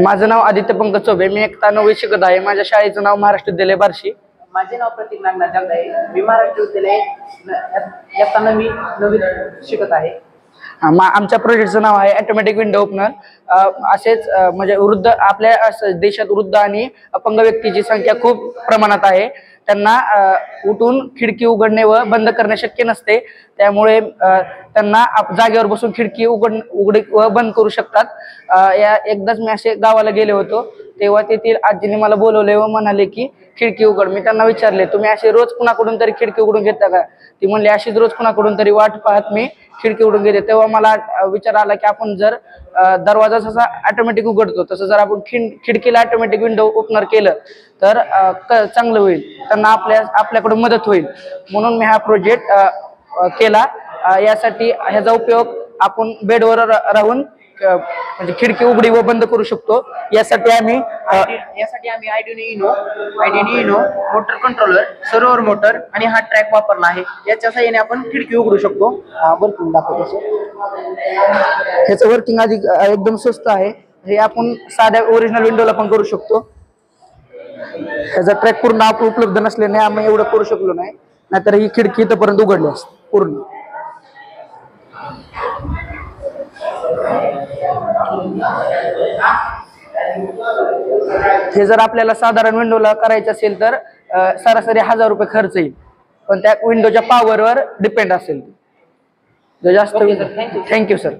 माझं नाव आदित्य पंकज चौबे। मी इयत्ता 9वी शिकत आहे। माझ्या शाळेचं नाव महाराष्ट्र विद्यालय बार्शी। माझे नाव प्रतीक नागनाथ जगदाळे। मी महाराष्ट्र विद्यालय इयत्ता 9वी शिकत आहे। आमच्या प्रोजेक्टचं नाव आहे ऑटोमॅटिक विंडो ओपनर। असेच म्हणजे वृद्ध आपल्या देशात वृद्ध आणि अपंग व्यक्तीची संख्या खूप प्रमाणात आहे। त्यांना उठून खिडकी उघडणे व बंद करणे शक्य नसते, त्यामुळे त्यांना जागेवर बसून खिडकी उघडी व बंद करू शकतात। एकदाच मी असे गावाला गेले होतो, तेव्हा तेथील आजीने मला बोलवले व म्हणाले की खिडकी उघड। मी त्यांना विचारले, तुम्ही असे रोज कुणाकडून तरी खिडकी उघडून घेता का? ती म्हणली, अशीच रोज कुणाकडून तरी वाट पाहत मी खिडकी उघडून घेते। तेव्हा मला विचार आला की आपण जर दरवाजा जसा ऑटोमॅटिक उघडतो तसं जर आपण खिडकीला ऑटोमॅटिक विंडो ओपनर केलं तर चांगलं होईल, त्यांना आपल्याकडून मदत होईल। म्हणून मी हा प्रोजेक्ट केला। यासाठी ह्याचा उपयोग आपण बेडवर राहून म्हणजे खिडकी उघडी व बंद करू शकतो। यासाठी आम्ही आयडीनी इनो मोटर कंट्रोलर, सर्व्हर मोटर आणि हा ट्रॅक वापरला आहे। याच्या सहाय्याने आपण खिडकी उघडू शकतो। वर्किंग दाखवतो। ह्याचं वर्किंग आधी एकदम स्वस्त आहे। हे आपण साध्या ओरिजिनल विंडोला पण करू शकतो। ह्याचा ट्रॅक पूर्ण उपलब्ध नसल्याने आम्ही एवढं करू शकलो नाही, नाहीतर ही खिडकी इथपर्यंत उघडली असते पूर्ण। हे जर आपल्याला साधारण विंडोला करायचं असेल तर सरासरी 1000 रुपये खर्च येईल, पण त्या विंडोच्या पॉवरवर डिपेंड असेल। जास्त। Thank you sir.